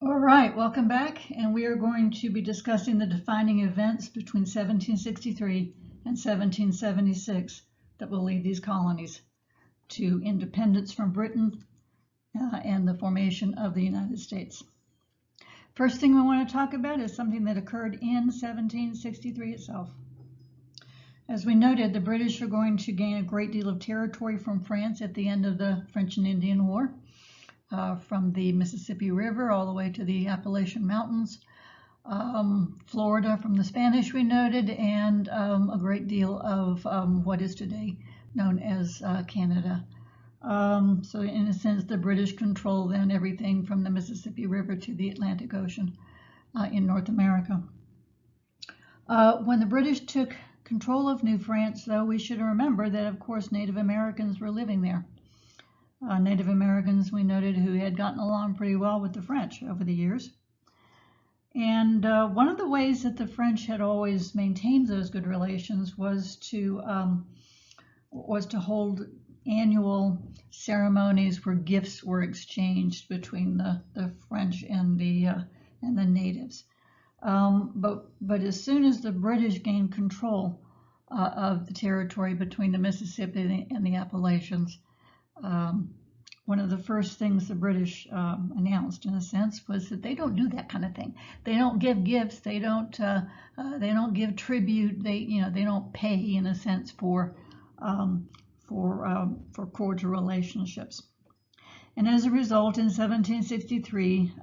All right, welcome back, and we are going to be discussing the defining events between 1763 and 1776 that will lead these colonies to independence from Britain and the formation of the United States. First thing we want to talk about is something that occurred in 1763 itself. As we noted, the British are going to gain a great deal of territory from France at the end of the French and Indian War. From the Mississippi River all the way to the Appalachian Mountains, Florida from the Spanish we noted, and a great deal of what is today known as Canada. So in a sense, the British control then everything from the Mississippi River to the Atlantic Ocean in North America. When the British took control of New France, though, we should remember that, of course, Native Americans were living there. Native Americans, we noted, who had gotten along pretty well with the French over the years. And one of the ways that the French had always maintained those good relations was to hold annual ceremonies where gifts were exchanged between the French and the natives. But as soon as the British gained control of the territory between the Mississippi and the Appalachians, one of the first things the British announced, in a sense, was that they don't do that kind of thing. They don't give gifts. They don't give tribute. They don't pay, in a sense, for cordial relationships. And as a result, in 1763,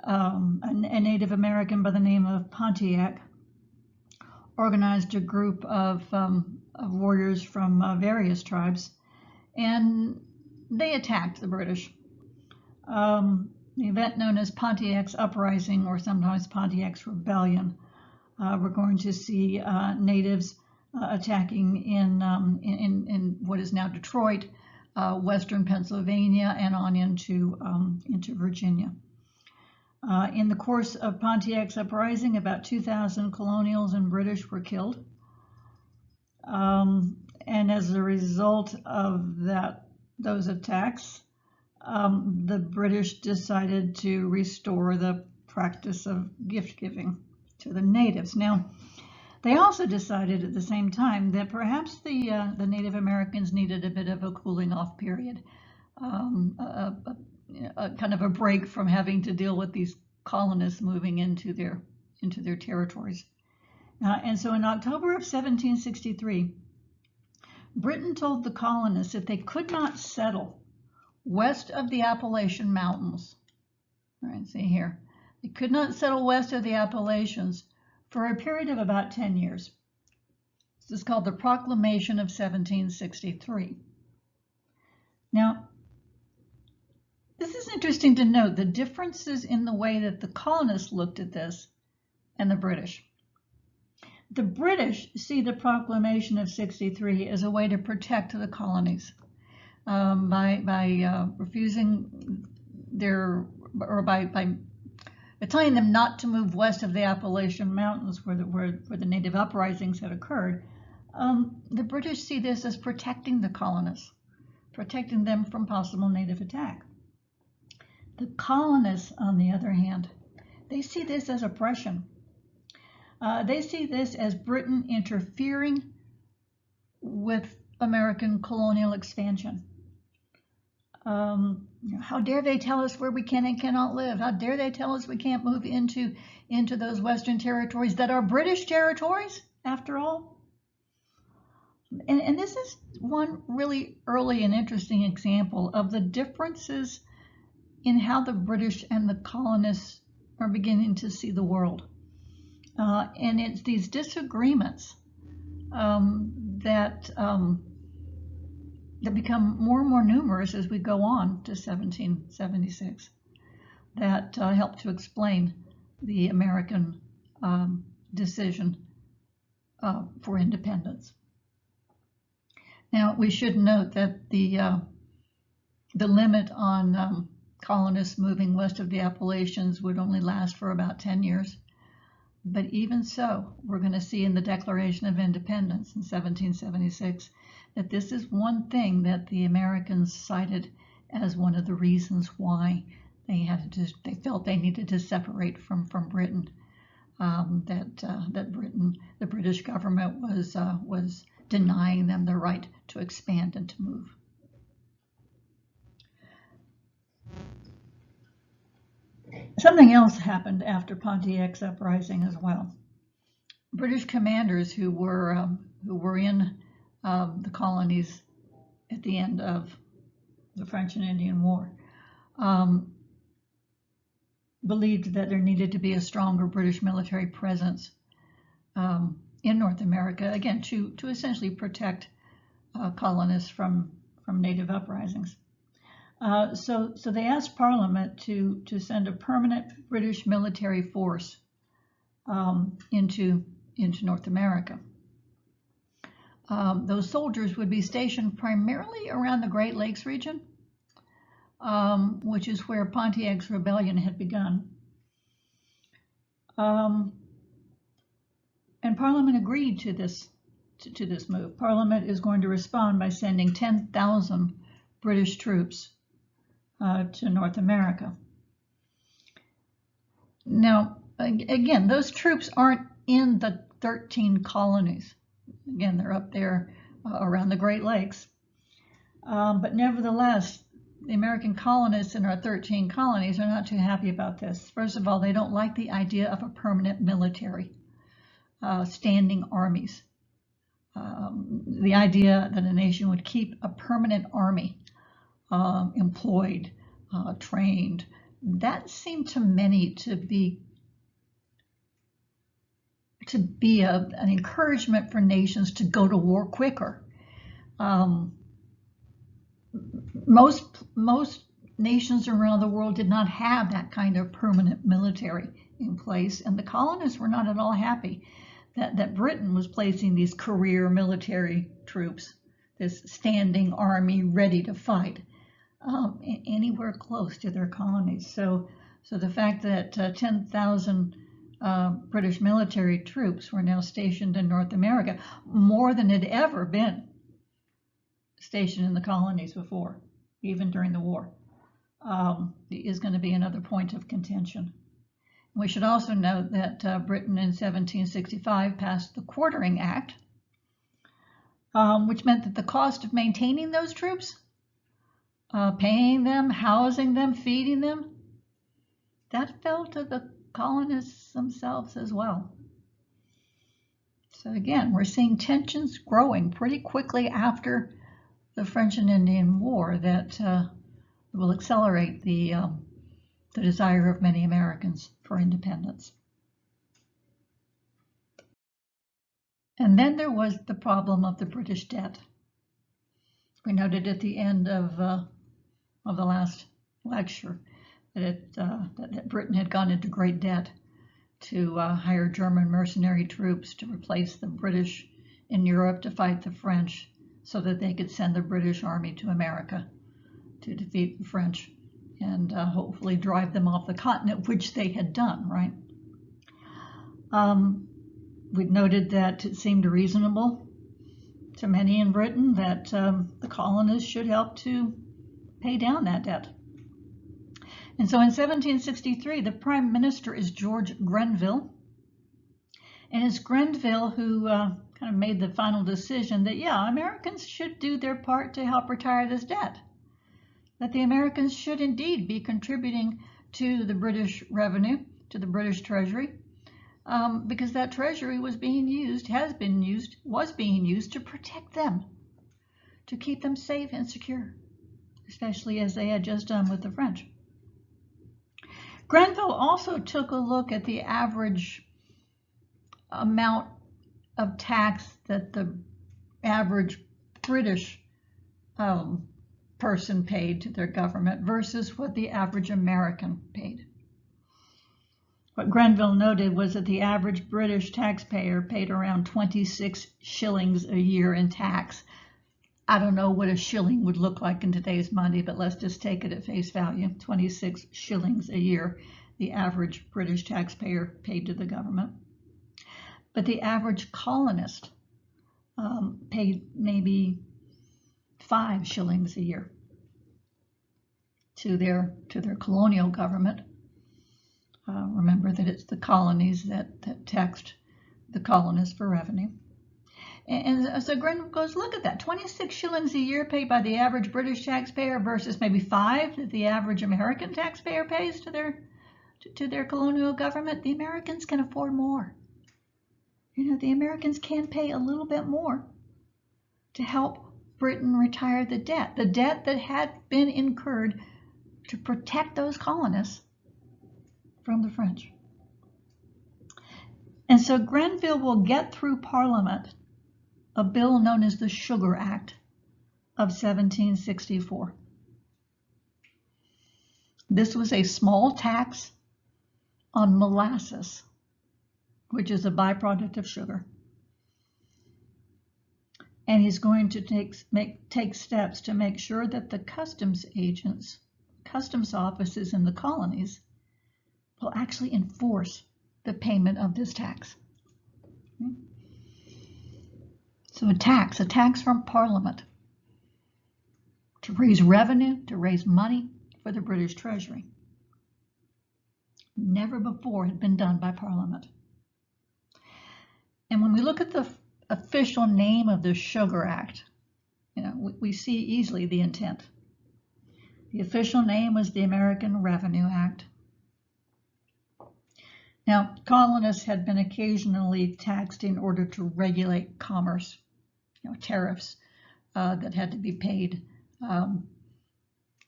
a Native American by the name of Pontiac organized a group of warriors from various tribes, and they attacked the British. The event known as Pontiac's Uprising, or sometimes Pontiac's Rebellion. We're going to see natives attacking in what is now Detroit, western Pennsylvania, and on into Virginia. In the course of Pontiac's Uprising, about 2,000 colonials and British were killed. And as a result of those attacks, the British decided to restore the practice of gift giving to the natives. Now, they also decided at the same time that perhaps the Native Americans needed a bit of a cooling off period, a kind of a break from having to deal with these colonists moving into their territories. And so in October of 1763, Britain told the colonists if they could not settle west of the Appalachian Mountains, all right, see here, they could not settle west of the Appalachians for a period of about 10 years. This is called the Proclamation of 1763. Now, this is interesting to note, the differences in the way that the colonists looked at this and the British. The British see the Proclamation of 63 as a way to protect the colonies by refusing by telling them not to move west of the Appalachian Mountains where the native uprisings had occurred. The British see this as protecting the colonists, protecting them from possible native attack. The colonists, on the other hand, they see this as oppression. They see this as Britain interfering with American colonial expansion. How dare they tell us where we can and cannot live? How dare they tell us we can't move into those Western territories that are British territories, after all? And this is one really early and interesting example of the differences in how the British and the colonists are beginning to see the world. And it's these disagreements that become more and more numerous as we go on to 1776 that help to explain the American decision for independence. Now, we should note that the limit on colonists moving west of the Appalachians would only last for about 10 years. But even so, we're going to see in the Declaration of Independence in 1776 that this is one thing that the Americans cited as one of the reasons why they felt they needed to separate from Britain. That Britain, the British government was denying them the right to expand and to move. Something else happened after Pontiac's uprising as well. British commanders who were in the colonies at the end of the French and Indian War believed that there needed to be a stronger British military presence in North America, again, to essentially protect colonists from native uprisings. So they asked Parliament to send a permanent British military force into North America. Those soldiers would be stationed primarily around the Great Lakes region, which is where Pontiac's rebellion had begun. And Parliament agreed to this move. Parliament is going to respond by sending 10,000 British troops to North America. Now, again, those troops aren't in the 13 colonies. Again, they're up there around the Great Lakes. But nevertheless, the American colonists in our 13 colonies are not too happy about this. First of all, they don't like the idea of a permanent military, standing armies. The idea that a nation would keep a permanent army employed, trained, that seemed to many to be an encouragement for nations to go to war quicker. Most nations around the world did not have that kind of permanent military in place, and the colonists were not at all happy that Britain was placing these career military troops, this standing army ready to fight, anywhere close to their colonies. So the fact that 10,000 British military troops were now stationed in North America, more than had ever been stationed in the colonies before, even during the war, is going to be another point of contention. We should also note that Britain in 1765 passed the Quartering Act, which meant that the cost of maintaining those troops, paying them, housing them, feeding them, that fell to the colonists themselves as well. So again, we're seeing tensions growing pretty quickly after the French and Indian War that will accelerate the desire of many Americans for independence. And then there was the problem of the British debt. We noted at the end of the last lecture that Britain had gone into great debt to hire German mercenary troops to replace the British in Europe to fight the French, so that they could send the British army to America to defeat the French and hopefully drive them off the continent, which they had done, right? We've noted that it seemed reasonable to many in Britain that the colonists should help to pay down that debt. And so in 1763, the Prime Minister is George Grenville. And it's Grenville who kind of made the final decision that, yeah, Americans should do their part to help retire this debt. That the Americans should indeed be contributing to the British revenue, to the British Treasury, because that Treasury was being used to protect them, to keep them safe and secure, especially as they had just done with the French. Grenville also took a look at the average amount of tax that the average British person paid to their government versus what the average American paid. What Grenville noted was that the average British taxpayer paid around 26 shillings a year in tax. I don't know what a shilling would look like in today's money, but let's just take it at face value. 26 shillings a year, the average British taxpayer paid to the government. But the average colonist paid maybe 5 shillings a year to their colonial government. Remember that it's the colonies that taxed the colonists for revenue. And so Gren goes, look at that, 26 shillings a year paid by the average British taxpayer versus maybe 5 that the average American taxpayer pays to their colonial government. The Americans can afford more. The Americans can pay a little bit more to help Britain retire the debt that had been incurred to protect those colonists from the French. And so Grenville will get through Parliament a bill known as the Sugar Act of 1764. This was a small tax on molasses, which is a byproduct of sugar. And he's going to take steps to make sure that the customs agents, customs offices in the colonies will actually enforce the payment of this tax. So a tax from Parliament to raise revenue, to raise money for the British Treasury. Never before had been done by Parliament. And when we look at the official name of the Sugar Act, we see easily the intent. The official name was the American Revenue Act. Now, colonists had been occasionally taxed in order to regulate commerce, tariffs that had to be paid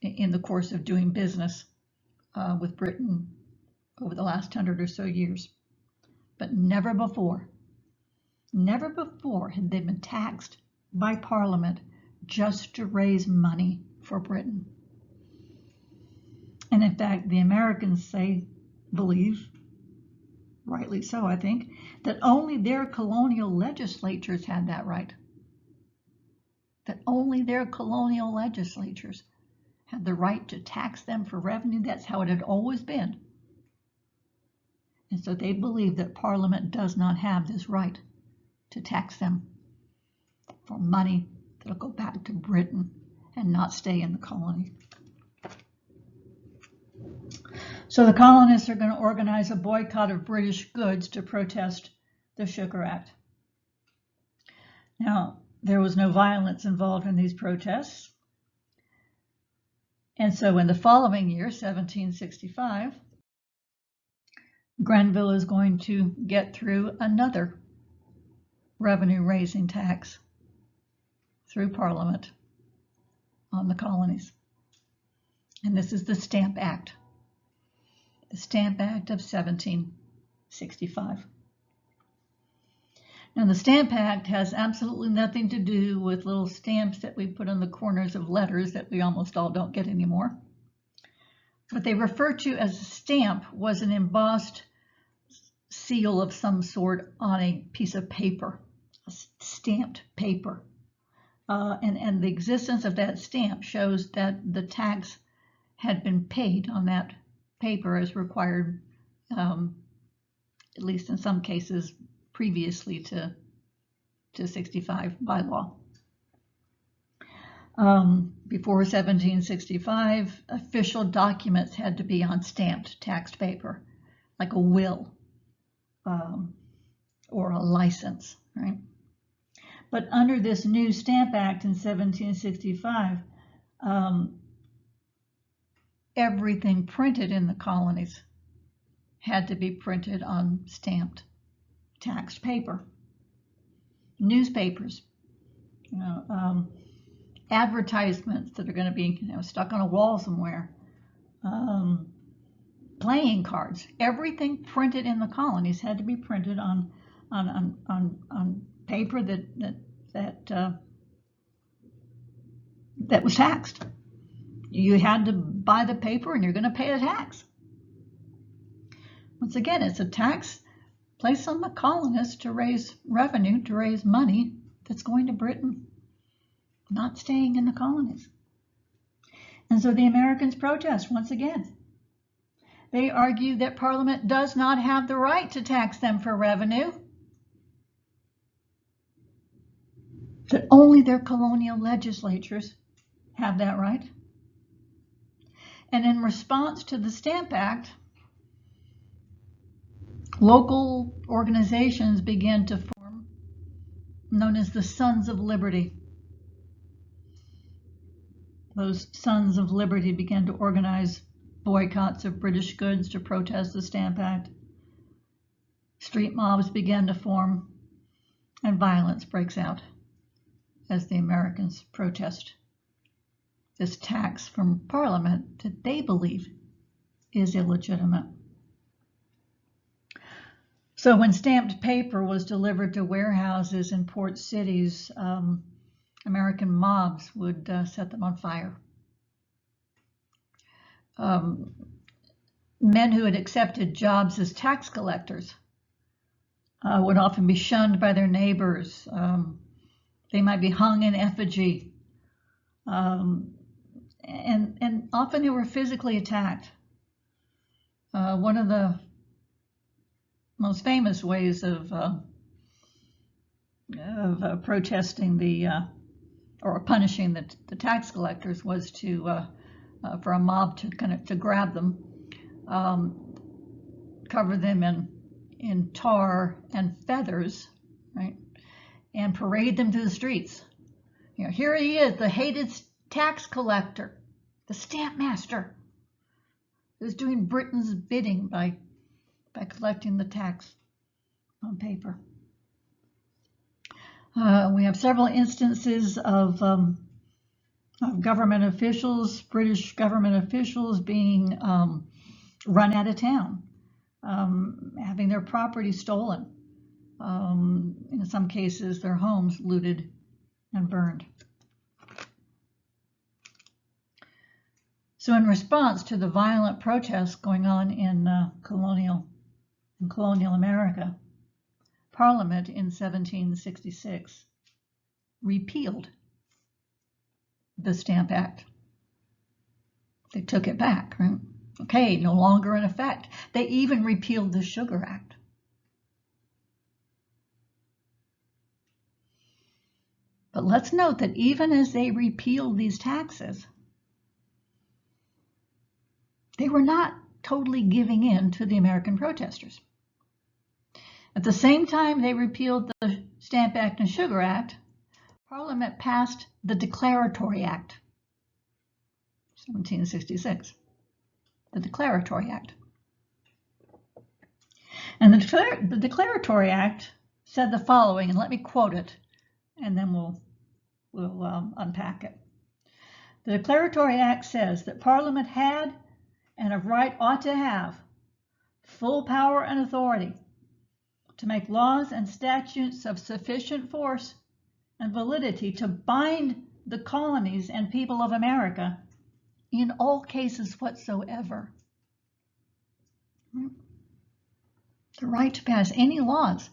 in the course of doing business with Britain over the last 100 or so years. But never before had they been taxed by Parliament just to raise money for Britain. And in fact, the Americans believe, rightly so I think, that only their colonial legislatures had that right. That only their colonial legislatures had the right to tax them for revenue. That's how it had always been. And so they believe that Parliament does not have this right to tax them for money that'll go back to Britain and not stay in the colony. So the colonists are going to organize a boycott of British goods to protest the Sugar Act. Now, there was no violence involved in these protests. And so in the following year, 1765, Grenville is going to get through another revenue-raising tax through Parliament on the colonies. And this is the Stamp Act. The Stamp Act of 1765. Now, the Stamp Act has absolutely nothing to do with little stamps that we put on the corners of letters that we almost all don't get anymore. What they refer to as a stamp was an embossed seal of some sort on a piece of paper, a stamped paper. And the existence of that stamp shows that the tax had been paid on that paper as required, at least in some cases, previously to 65 by law. Before 1765, official documents had to be on stamped taxed paper, like a will or a license, right? But under this new Stamp Act in 1765, everything printed in the colonies had to be printed on stamped taxed paper. Newspapers, advertisements that are going to be stuck on a wall somewhere, playing cards, everything printed in the colonies had to be printed on paper that was taxed. You had to buy the paper and you're going to pay a tax. Once again, it's a tax placed on the colonists to raise revenue, to raise money that's going to Britain, not staying in the colonies. And so the Americans protest once again. They argue that Parliament does not have the right to tax them for revenue, that only their colonial legislatures have that right. And in response to the Stamp Act, local organizations began to form, known as the Sons of Liberty. Those Sons of Liberty began to organize boycotts of British goods to protest the Stamp Act. Street mobs began to form, and violence breaks out as the Americans protest this tax from Parliament that they believe is illegitimate. So when stamped paper was delivered to warehouses in port cities, American mobs would set them on fire. Men who had accepted jobs as tax collectors would often be shunned by their neighbors. They might be hung in effigy. And often they were physically attacked. One of the most famous ways of protesting or punishing the tax collectors was for a mob to grab them, cover them in tar and feathers, right, and parade them through the streets. Here he is, the hated tax collector, the stamp master, who's doing Britain's bidding by collecting the tax on paper. We have several instances of government officials, British government officials, being run out of town, having their property stolen, in some cases their homes looted and burned. So in response to the violent protests going on in colonial America, Parliament in 1766 repealed the Stamp Act. They took it back, right? Okay, no longer in effect. They even repealed the Sugar Act. But let's note that even as they repealed these taxes, they were not totally giving in to the American protesters. At the same time they repealed the Stamp Act and Sugar Act, Parliament passed the Declaratory Act, 1766, the Declaratory Act. And the Declaratory Act said the following, and let me quote it, and then we'll unpack it. The Declaratory Act says that Parliament had and of right ought to have full power and authority to make laws and statutes of sufficient force and validity to bind the colonies and people of America in all cases whatsoever. The right to pass any laws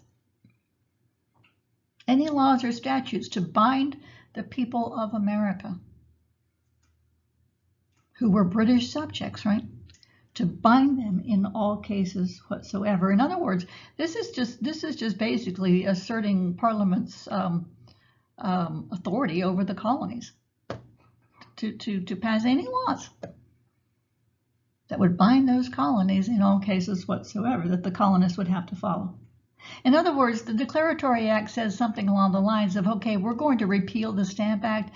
or statutes to bind the people of America who were British subjects, right? To bind them in all cases whatsoever. In other words, this is just basically asserting Parliament's authority over the colonies to pass any laws that would bind those colonies in all cases whatsoever that the colonists would have to follow. In other words, the Declaratory Act says something along the lines of, okay, we're going to repeal the Stamp Act,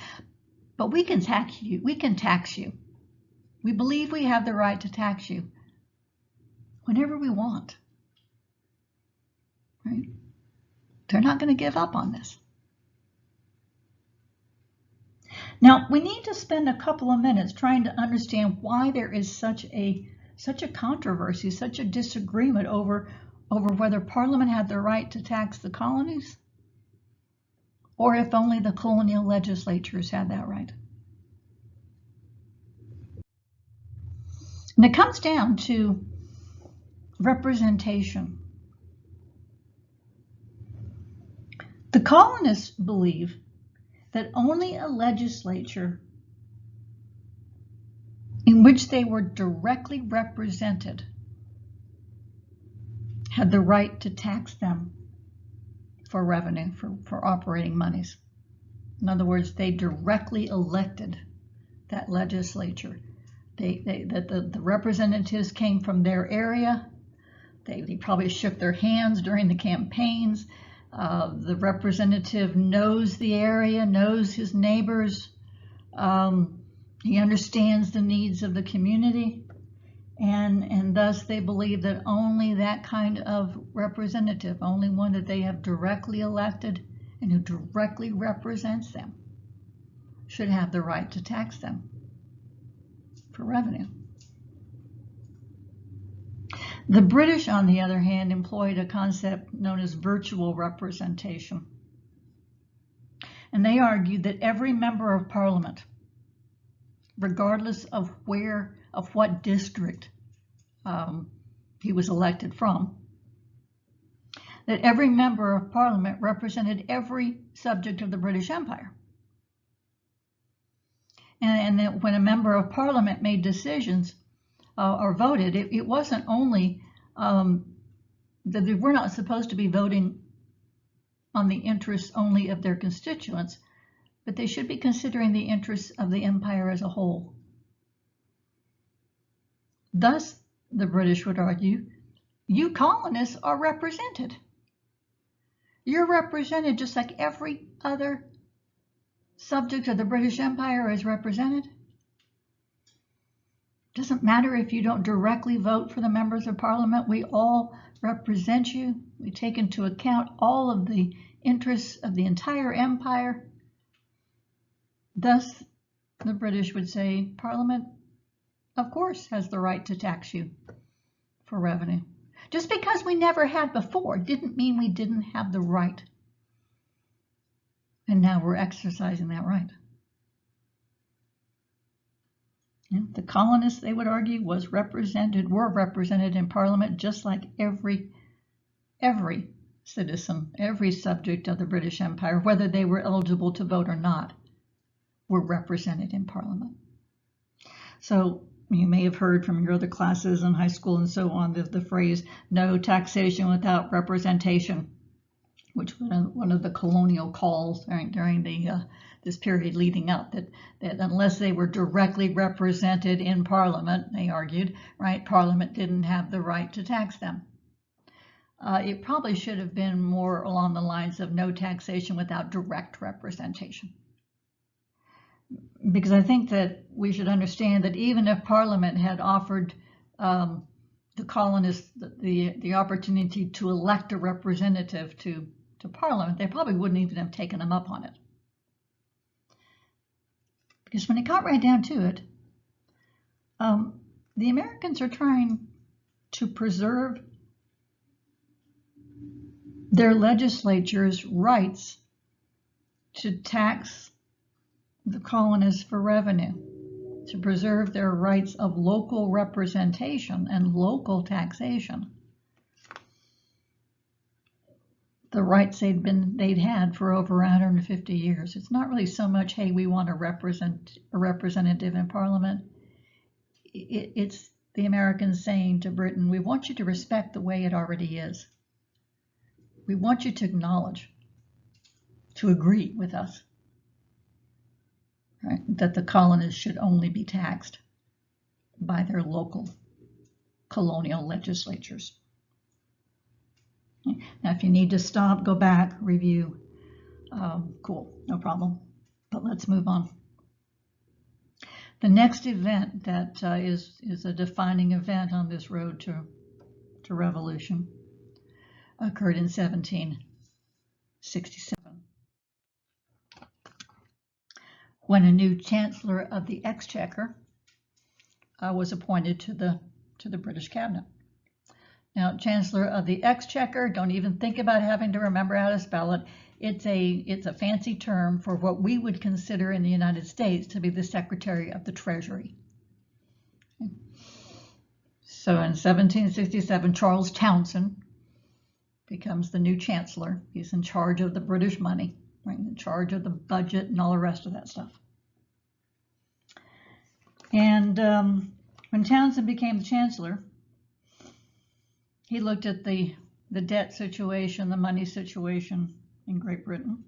but we can tax you. We believe we have the right to tax you whenever we want, right? They're not going to give up on this. Now, we need to spend a couple of minutes trying to understand why there is such a controversy, such a disagreement over whether Parliament had the right to tax the colonies or if only the colonial legislatures had that right. And it comes down to representation. The colonists believe that only a legislature in which they were directly represented had the right to tax them for revenue, for operating monies. In other words, they directly elected that legislature that the representatives came from their area. They probably shook their hands during the campaigns. The representative knows the area, knows his neighbors. He understands the needs of the community. And thus they believe that only that kind of representative, only one that they have directly elected and who directly represents them, should have the right to tax them for revenue. The British, on the other hand, employed a concept known as virtual representation. And they argued that every member of Parliament, regardless of what district he was elected from, that every member of Parliament represented every subject of the British Empire. And that when a member of Parliament made decisions or voted, it wasn't only that they were not supposed to be voting on the interests only of their constituents, but they should be considering the interests of the empire as a whole. Thus, the British would argue, you colonists are represented. You're represented just like every other subject of the British Empire is represented. Doesn't matter if you don't directly vote for the members of Parliament. We all represent you. We take into account all of the interests of the entire empire. Thus, the British would say, Parliament, of course, has the right to tax you for revenue. Just because we never had before didn't mean we didn't have the right. And now we're exercising that right. The colonists, they would argue, were represented in Parliament just like every citizen, every subject of the British Empire, whether they were eligible to vote or not, were represented in Parliament. So you may have heard from your other classes in high school and so on the phrase, no taxation without representation, which was one of the colonial calls during this period leading up, that unless they were directly represented in Parliament, they argued, right, Parliament didn't have the right to tax them. It probably should have been more along the lines of no taxation without direct representation. Because I think that we should understand that even if Parliament had offered the colonists the opportunity to elect a representative to Parliament, they probably wouldn't even have taken them up on it. Because when it got right down to it, the Americans are trying to preserve their legislature's rights to tax the colonists for revenue, to preserve their rights of local representation and local taxation. The rights they'd had for over 150 years. It's not really so much, hey, we want a representative in Parliament. It's the Americans saying to Britain, we want you to respect the way it already is. We want you to acknowledge, to agree with us, right, that the colonists should only be taxed by their local colonial legislatures. Now, if you need to stop, go back, review, cool, no problem. But let's move on. The next event that is a defining event on this road to revolution occurred in 1767, when a new Chancellor of the Exchequer was appointed to the British cabinet. Now, Chancellor of the Exchequer, don't even think about having to remember how to spell it. It's a fancy term for what we would consider in the United States to be the Secretary of the Treasury. So in 1767, Charles Townshend becomes the new Chancellor. He's in charge of the British money, right, in charge of the budget and all the rest of that stuff. And when Townshend became the Chancellor, he looked at the debt situation, the money situation in Great Britain,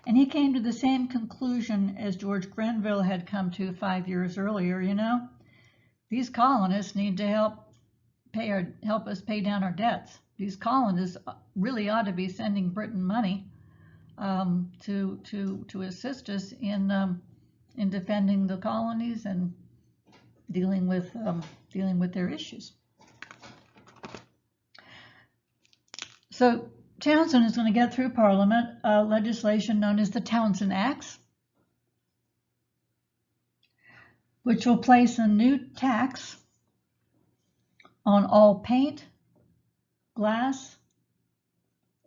and he came to the same conclusion as George Grenville had come to 5 years earlier. You know, these colonists need to help us pay down our debts. These colonists really ought to be sending Britain money to assist us in defending the colonies and dealing with their issues. So Townshend is going to get through Parliament legislation known as the Townshend Acts, which will place a new tax on all paint, glass,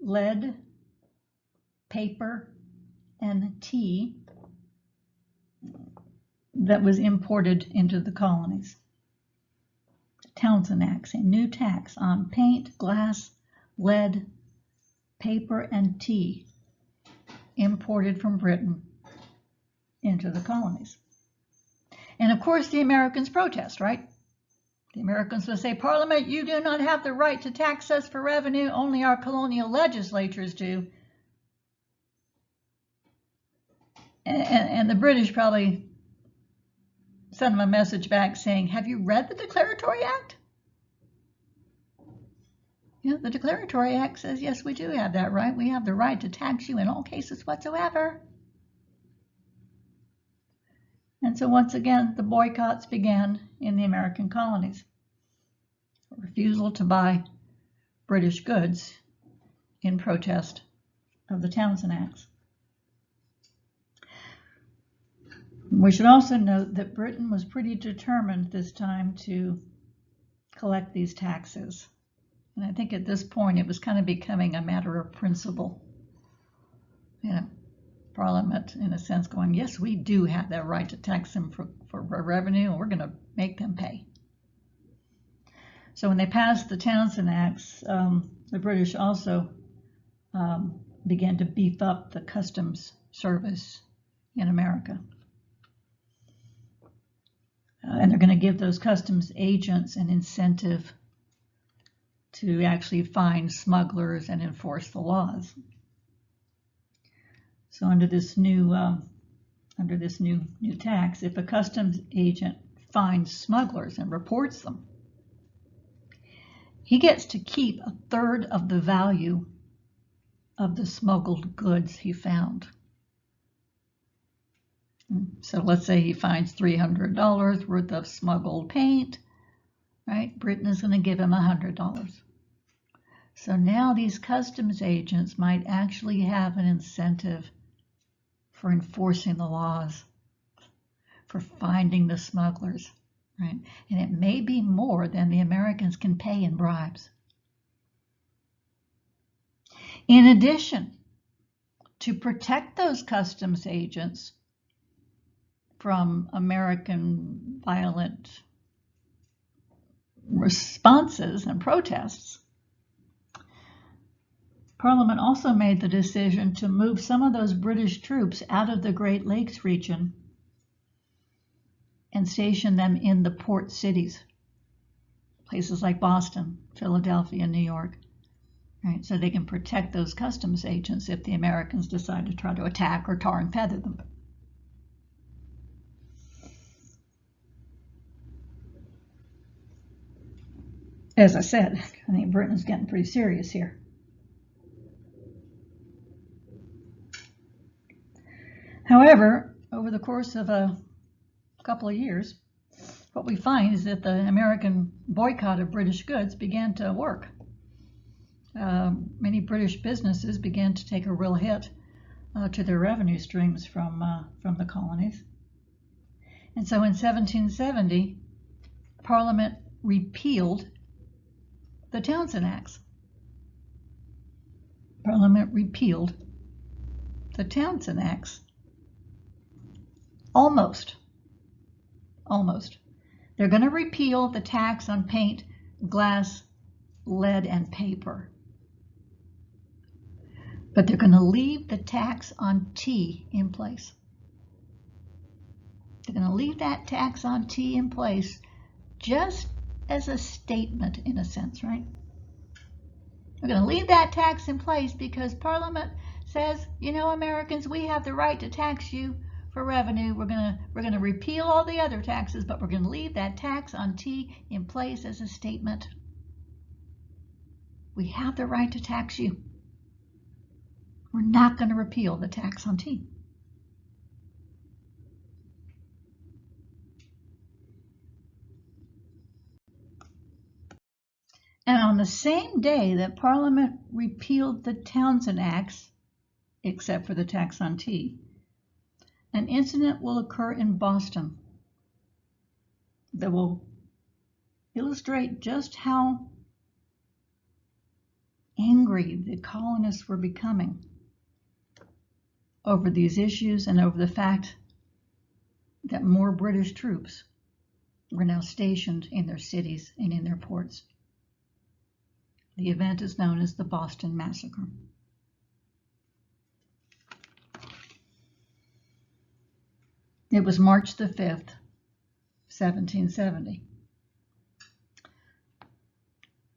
lead, paper, and tea that was imported into the colonies. Townshend Acts, a new tax on paint, glass, lead, paper, and tea imported from Britain into the colonies. And of course the Americans protest, right? The Americans will say, Parliament, you do not have the right to tax us for revenue, only our colonial legislatures do. And the British probably sent them a message back saying, have you read the Declaratory Act? You know, the Declaratory Act says, yes, we do have that right. We have the right to tax you in all cases whatsoever. And so once again, the boycotts began in the American colonies. A refusal to buy British goods in protest of the Townshend Acts. We should also note that Britain was pretty determined this time to collect these taxes. And I think at this point it was kind of becoming a matter of principle. You know, Parliament, in a sense, going, yes, we do have that right to tax them for revenue, and we're going to make them pay. So when they passed the Townshend Acts, the British also began to beef up the customs service in America. And they're going to give those customs agents an incentive to actually find smugglers and enforce the laws. So under this new tax, if a customs agent finds smugglers and reports them, he gets to keep 1/3 of the value of the smuggled goods he found. So let's say he finds $300 worth of smuggled paint, right? Britain is going to give him $100. So now these customs agents might actually have an incentive for enforcing the laws, for finding the smugglers, right? And it may be more than the Americans can pay in bribes. In addition, to protect those customs agents from American violent responses and protests, Parliament also made the decision to move some of those British troops out of the Great Lakes region and station them in the port cities, places like Boston, Philadelphia, New York, right? So they can protect those customs agents if the Americans decide to try to attack or tar and feather them. As I said, I think Britain's getting pretty serious here. However, over the course of a couple of years, what we find is that the American boycott of British goods began to work. Many British businesses began to take a real hit to their revenue streams from the colonies. And so in 1770, Parliament repealed the Townshend Acts. Parliament repealed the Townshend Acts. Almost. They're going to repeal the tax on paint, glass, lead, and paper. But they're going to leave the tax on tea in place. They're going to leave that tax on tea in place just as a statement, in a sense, right? We're going to leave that tax in place because Parliament says, you know, Americans, we have the right to tax you for revenue. We're gonna repeal all the other taxes, but we're gonna leave that tax on tea in place as a statement. We have the right to tax you. We're not going to repeal the tax on tea. And on the same day that Parliament repealed the Townshend Acts, except for the tax on tea, an incident will occur in Boston that will illustrate just how angry the colonists were becoming over these issues and over the fact that more British troops were now stationed in their cities and in their ports. The event is known as the Boston Massacre. It was March the 5th, 1770.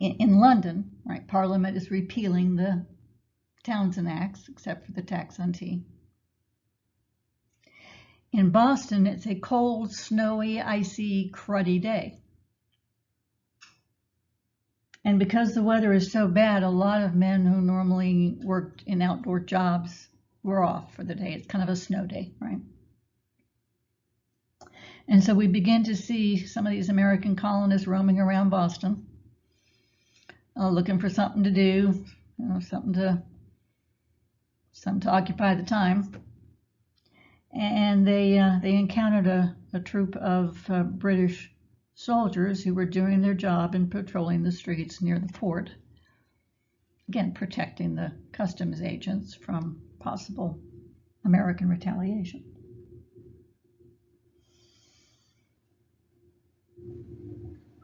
In London, right, Parliament is repealing the Townshend Acts, except for the tax on tea. In Boston, it's a cold, snowy, icy, cruddy day. And because the weather is so bad, a lot of men who normally worked in outdoor jobs were off for the day. It's kind of a snow day, right? And so we begin to see some of these American colonists roaming around Boston, looking for something to do, something to occupy the time. And they encountered a troop of British soldiers who were doing their job and patrolling the streets near the port, again protecting the customs agents from possible American retaliation.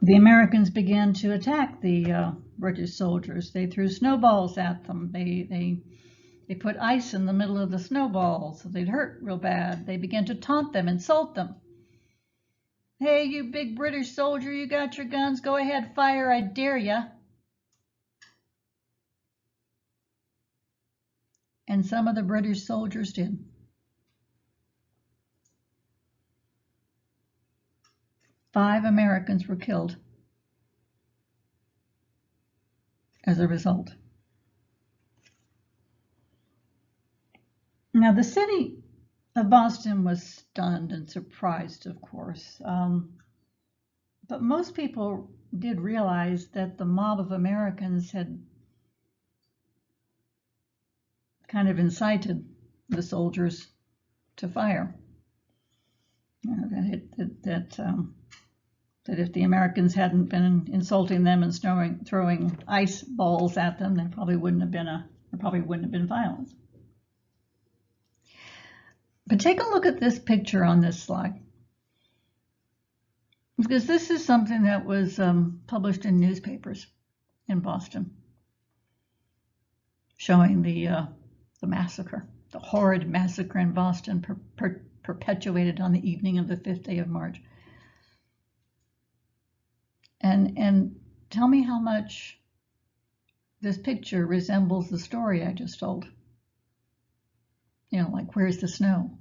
The Americans began to attack the British soldiers. They threw snowballs at them. They put ice in the middle of the snowballs so they'd hurt real bad. They began to taunt them, insult them. Hey, you big British soldier, you got your guns, go ahead, fire, I dare ya. And some of the British soldiers did. Five Americans were killed as a result. Now, the city of Boston was stunned and surprised, of course, but most people did realize that the mob of Americans had kind of incited the soldiers to fire. That if the Americans hadn't been insulting them and throwing ice balls at them, there probably wouldn't have been violence. But take a look at this picture on this slide, because this is something that was published in newspapers in Boston, showing the massacre, the horrid massacre in Boston perpetuated on the evening of the 5th day of March. And tell me how much this picture resembles the story I just told. Like, where's the snow?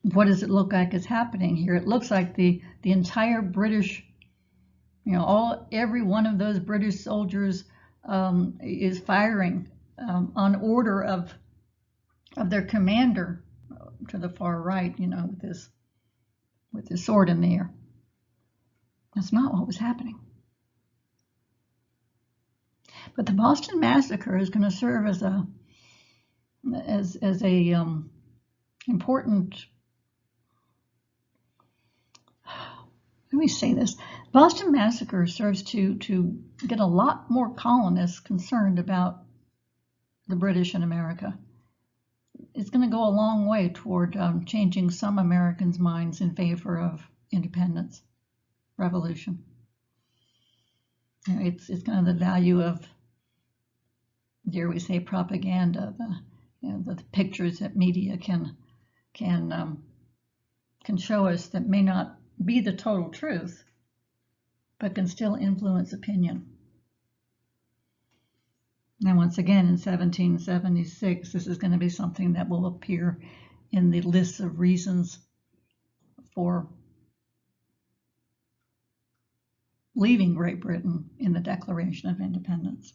What does it look like is happening here? It looks like the entire British, every one of those British soldiers is firing on order of their commander to the far right, with his sword in the air. That's not what was happening. But the Boston Massacre is going to serve as a important. Let me say this: Boston Massacre serves to get a lot more colonists concerned about the British in America. It's going to go a long way toward changing some Americans' minds in favor of independence, revolution. It's kind of the value of, dare we say, propaganda, the pictures that media can show us that may not be the total truth, but can still influence opinion. Now, once again, in 1776, this is going to be something that will appear in the list of reasons for leaving Great Britain in the Declaration of Independence.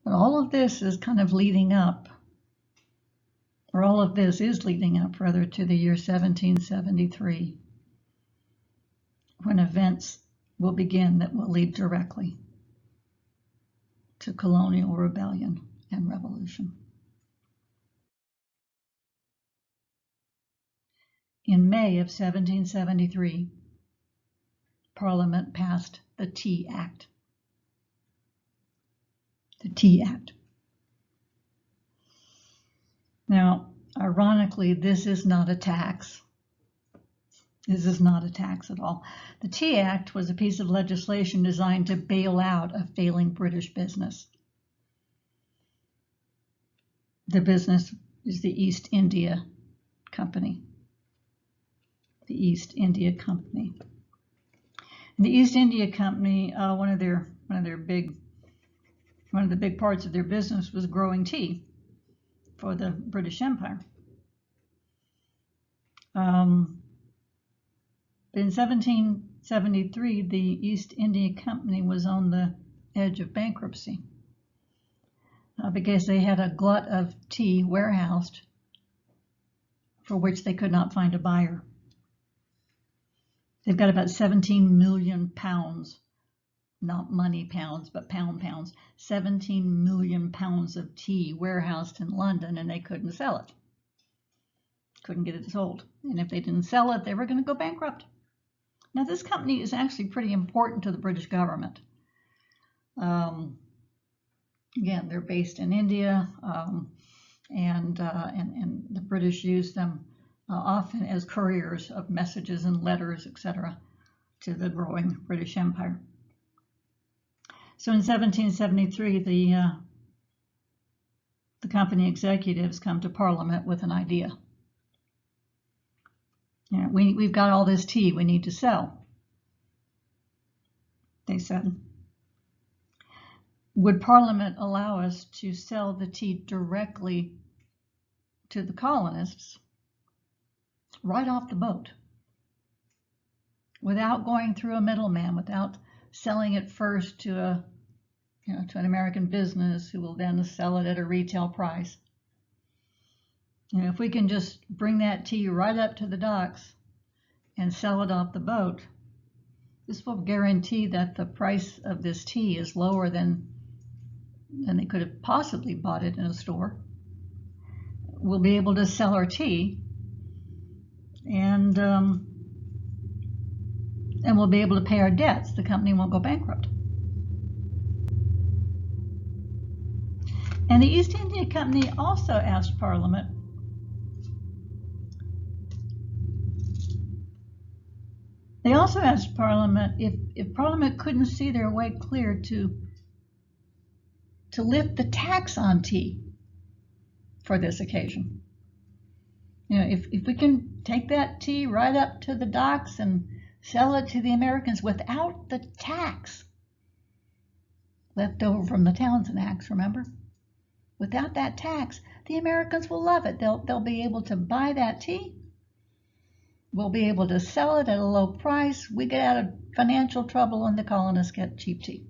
But all of this is kind of leading up, or all of this is leading up, rather, to the year 1773, when events will begin that will lead directly to colonial rebellion and revolution. In May of 1773, Parliament passed the Tea Act. The Tea Act. Now, ironically, this is not a tax. This is not a tax at all. The Tea Act was a piece of legislation designed to bail out a failing British business. The business is the East India Company. The East India Company. And the East India Company, one of the big parts of their business was growing tea for the British Empire. In 1773, the East India Company was on the edge of bankruptcy because they had a glut of tea warehoused for which they could not find a buyer. They've got about 17 million pounds, not money pounds, but pounds, 17 million pounds of tea warehoused in London, and they couldn't sell it. Couldn't get it sold. And if they didn't sell it, they were going to go bankrupt. Now, this company is actually pretty important to the British government. Again, they're based in India, and the British use them often as couriers of messages and letters, etc., to the growing British Empire. So in 1773, the company executives come to Parliament with an idea. We've got all this tea we need to sell, they said. Would Parliament allow us to sell the tea directly to the colonists right off the boat, without going through a middleman, without selling it first to an American business who will then sell it at a retail price? If we can just bring that tea right up to the docks and sell it off the boat, this will guarantee that the price of this tea is lower than they could have possibly bought it in a store. We'll be able to sell our tea, and we'll be able to pay our debts. The company won't go bankrupt. And the East India Company also asked Parliament if Parliament couldn't see their way clear to lift the tax on tea for this occasion. If we can take that tea right up to the docks and sell it to the Americans without the tax left over from the Townshend Acts, remember? Without that tax, the Americans will love it. They'll be able to buy that tea. We'll be able to sell it at a low price. We get out of financial trouble, and the colonists get cheap tea.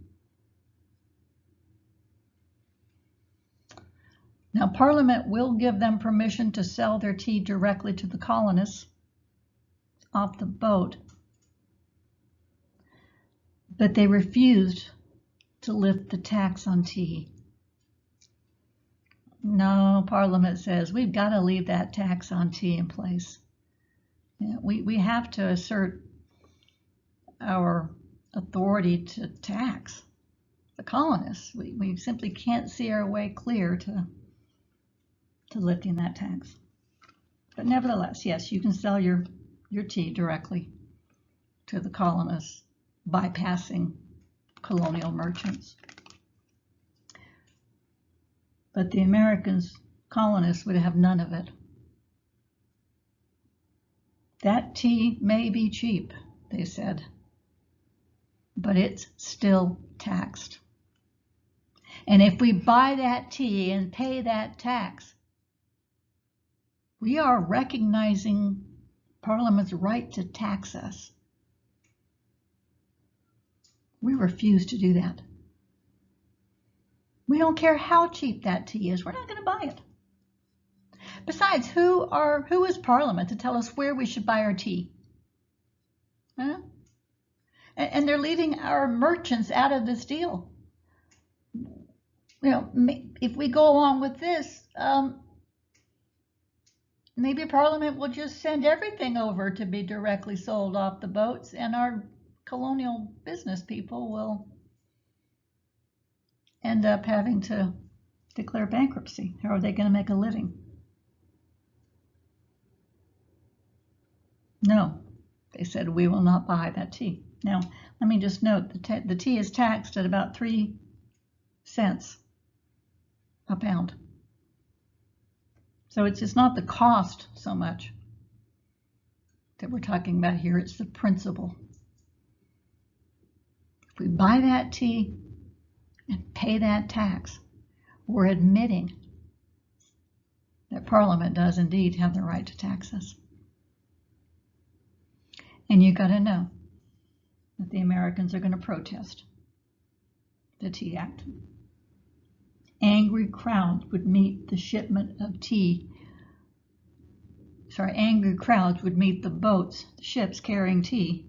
Now, Parliament will give them permission to sell their tea directly to the colonists off the boat, but they refused to lift the tax on tea. No, Parliament says we've got to leave that tax on tea in place. We have to assert our authority to tax the colonists. We simply can't see our way clear to lifting that tax. But nevertheless, yes, you can sell your tea directly to the colonists, bypassing colonial merchants. But the Americans, colonists, would have none of it. That tea may be cheap, they said, but it's still taxed. And if we buy that tea and pay that tax, we are recognizing Parliament's right to tax us. We refuse to do that. We don't care how cheap that tea is. We're not going to buy it. Besides, who is Parliament to tell us where we should buy our tea? Huh? And they're leaving our merchants out of this deal. You know, if we go along with this, maybe Parliament will just send everything over to be directly sold off the boats, and our colonial business people will end up having to declare bankruptcy. How are they going to make a living? No, they said we will not buy that tea. Now, let me just note, the tea is taxed at about 3 cents a pound. So it's not the cost so much that we're talking about here, it's the principle. If we buy that tea and pay that tax, we're admitting that Parliament does indeed have the right to tax us. And you got to know that the Americans are going to protest the Tea Act. Angry crowds would meet the shipment of tea. Angry crowds would meet the boats, the ships carrying tea,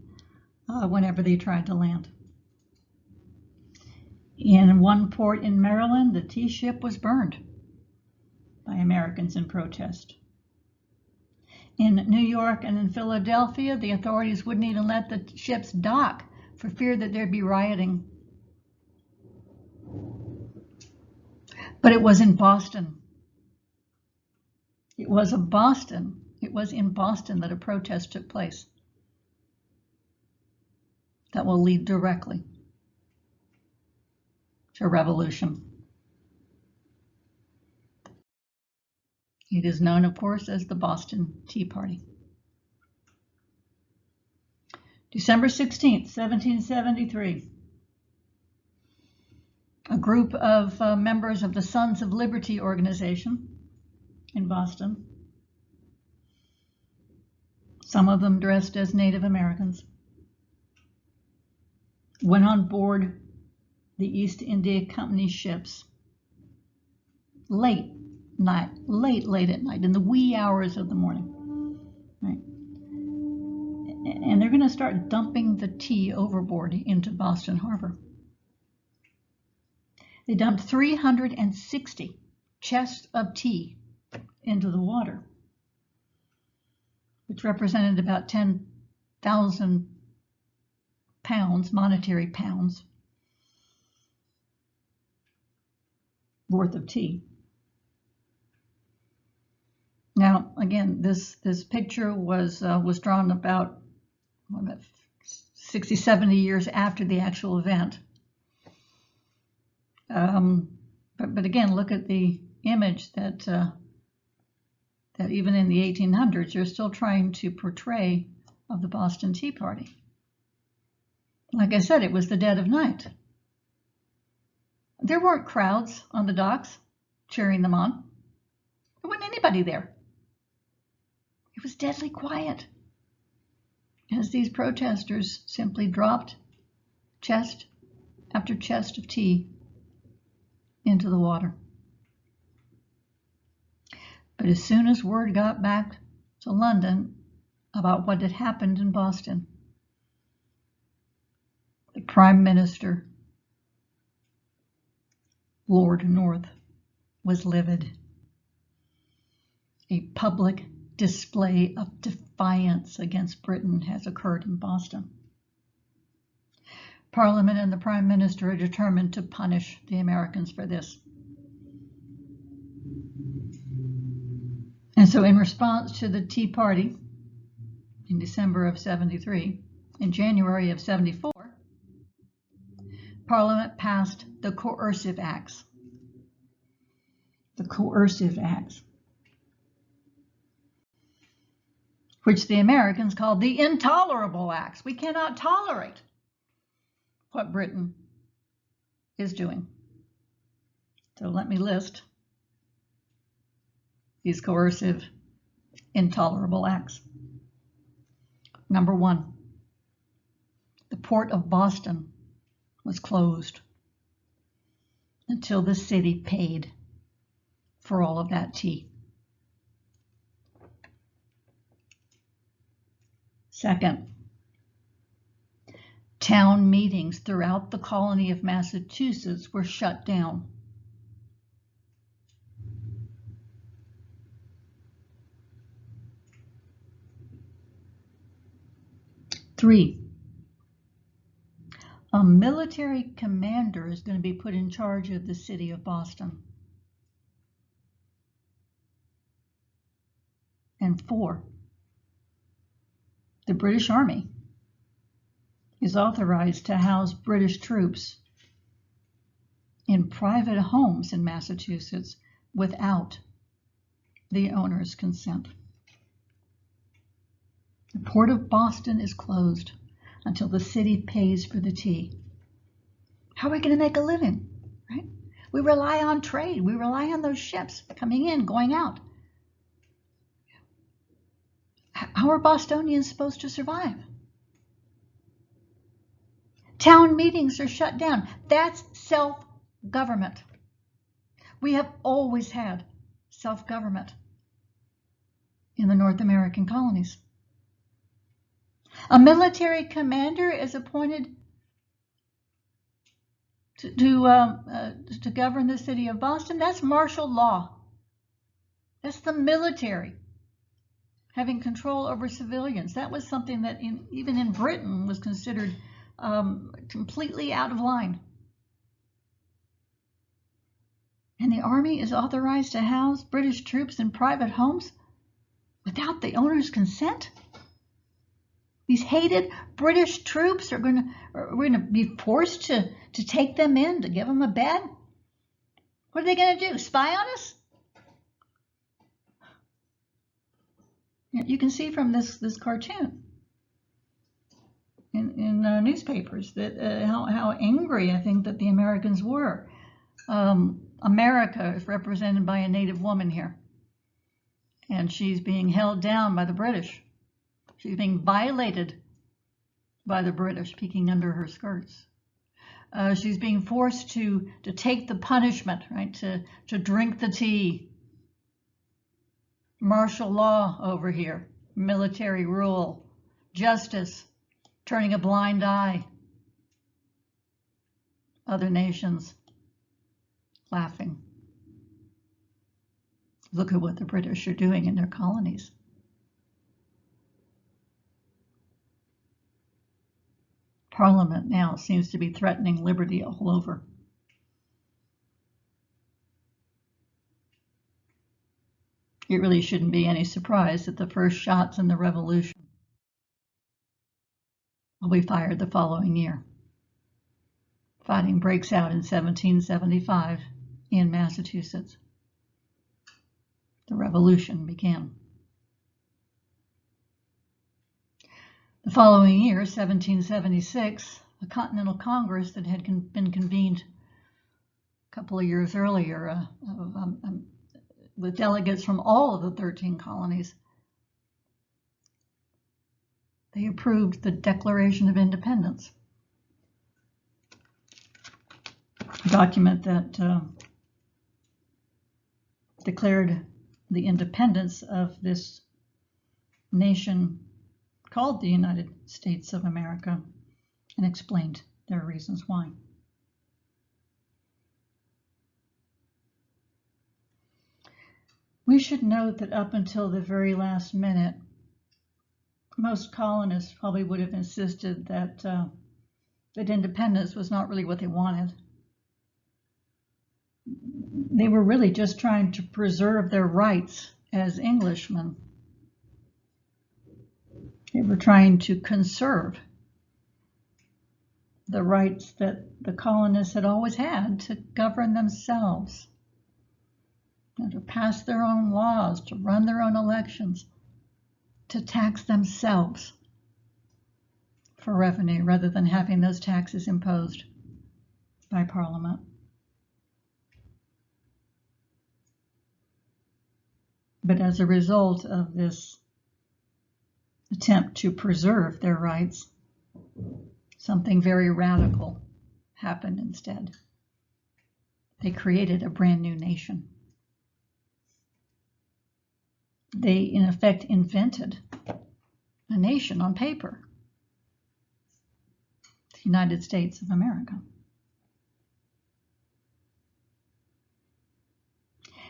whenever they tried to land. In one port in Maryland, the tea ship was burned by Americans in protest. In New York and in Philadelphia, the authorities wouldn't even let the ships dock for fear that there'd be rioting. But it was in Boston. It was in Boston that a protest took place that will lead directly to revolution. It is known, of course, as the Boston Tea Party. December 16th, 1773. A group of members of the Sons of Liberty organization in Boston, some of them dressed as Native Americans, went on board the East India Company ships late at night, in the wee hours of the morning. Right? And they're going to start dumping the tea overboard into Boston Harbor. They dumped 360 chests of tea into the water, which represented about 10,000 pounds, monetary pounds, worth of tea. Now, again, this picture was drawn about 60, 70 years after the actual event. But again, look at the image that even in the 1800s, they're still trying to portray of the Boston Tea Party. Like I said, it was the dead of night. There weren't crowds on the docks cheering them on. There wasn't anybody there. It was deadly quiet as these protesters simply dropped chest after chest of tea into the water. But as soon as word got back to London about what had happened in Boston, the Prime Minister, Lord North, was livid. A public display of defiance against Britain has occurred in Boston. Parliament and the Prime Minister are determined to punish the Americans for this. And so in response to the Tea Party in December of 73, in January of 74, Parliament passed the Coercive Acts. The Coercive Acts, which the Americans called the Intolerable Acts. We cannot tolerate what Britain is doing. So let me list these coercive, intolerable acts. Number 1, the port of Boston was closed until the city paid for all of that tea. Second, town meetings throughout the colony of Massachusetts were shut down. Three, a military commander is going to be put in charge of the city of Boston. And 4, the British Army is authorized to house British troops in private homes in Massachusetts without the owner's consent. The port of Boston is closed until the city pays for the tea. How are we going to make a living, right? We rely on trade. We rely on those ships coming in, going out. How are Bostonians supposed to survive? Town meetings are shut down. That's self-government. We have always had self-government in the North American colonies. A military commander is appointed to govern the city of Boston. That's martial law. That's the military having control over civilians. That was something that even in Britain was considered completely out of line. And the army is authorized to house British troops in private homes without the owner's consent? These hated British troops are going to be forced to take them in, to give them a bed? What are they going to do? Spy on us? You can see from this cartoon in newspapers that how angry I think that the Americans were. America is represented by a native woman here, and she's being held down by the British. She's being violated by the British, peeking under her skirts. She's being forced to take the punishment, right? To drink the tea. Martial law over here, military rule, justice, turning a blind eye. Other nations laughing. Look at what the British are doing in their colonies. Parliament now seems to be threatening liberty all over. It really shouldn't be any surprise that the first shots in the revolution will be fired the following year. Fighting breaks out in 1775 in Massachusetts. The revolution began. The following year, 1776, a Continental Congress that had been convened a couple of years earlier with delegates from all of the 13 colonies, they approved the Declaration of Independence, a document that declared the independence of this nation called the United States of America and explained their reasons why. We should note that up until the very last minute, most colonists probably would have insisted that independence was not really what they wanted. They were really just trying to preserve their rights as Englishmen. They were trying to conserve the rights that the colonists had always had to govern themselves, and to pass their own laws, to run their own elections, to tax themselves for revenue rather than having those taxes imposed by Parliament. But as a result of this attempt to preserve their rights, something very radical happened instead. They created a brand new nation. They, in effect, invented a nation on paper, the United States of America.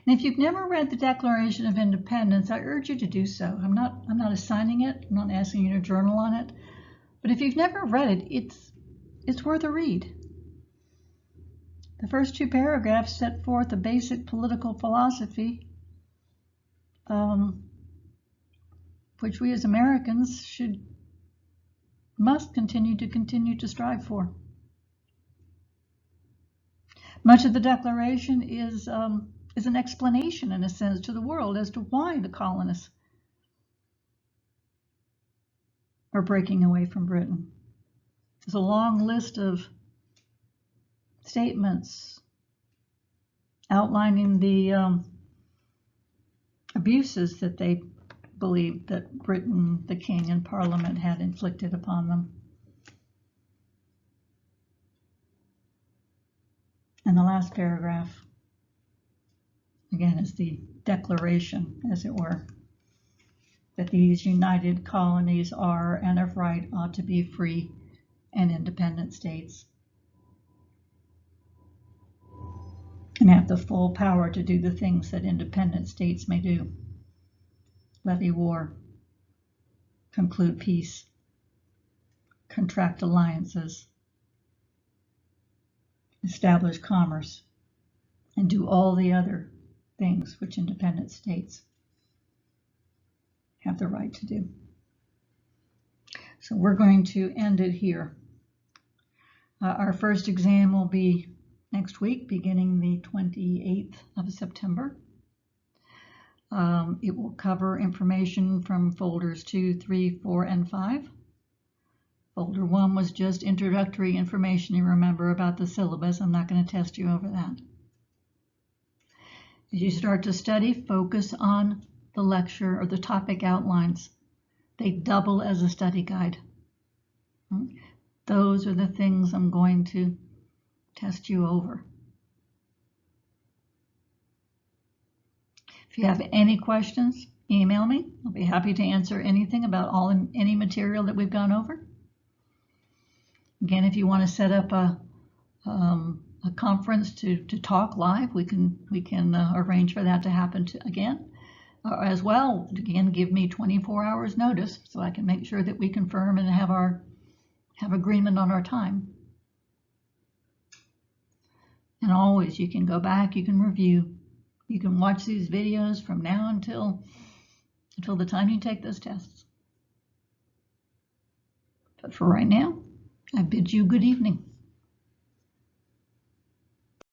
And if you've never read the Declaration of Independence, I urge you to do so. I'm not assigning it. I'm not asking you to journal on it. But if you've never read it, it's worth a read. The first two paragraphs set forth a basic political philosophy, which we as Americans must continue to strive for. Much of the Declaration is an explanation, in a sense, to the world as to why the colonists are breaking away from Britain. There's a long list of statements outlining the abuses that they believed that Britain, the King, and Parliament had inflicted upon them. And the last paragraph, again, is the declaration, as it were, that these united colonies are and of right ought to be free and independent states, and have the full power to do the things that independent states may do: levy war, conclude peace, contract alliances, establish commerce, and do all the other things which independent states have the right to do. So we're going to end it here. Our first exam will be next week, beginning the 28th of September. It will cover information from folders 2, 3, 4, and 5. Folder 1 was just introductory information, you remember, about the syllabus. I'm not going to test you over that. As you start to study, focus on the lecture or the topic outlines. They double as a study guide. Those are the things I'm going to test you over. If you have any questions, email me. I'll be happy to answer anything about any material that we've gone over. Again, if you want to set up a conference to talk live, we can arrange for that to happen again. As well, again, give me 24 hours notice so I can make sure that we confirm and have agreement on our time. And always, you can go back, you can review, you can watch these videos from now until the time you take those tests. But for right now, I bid you good evening.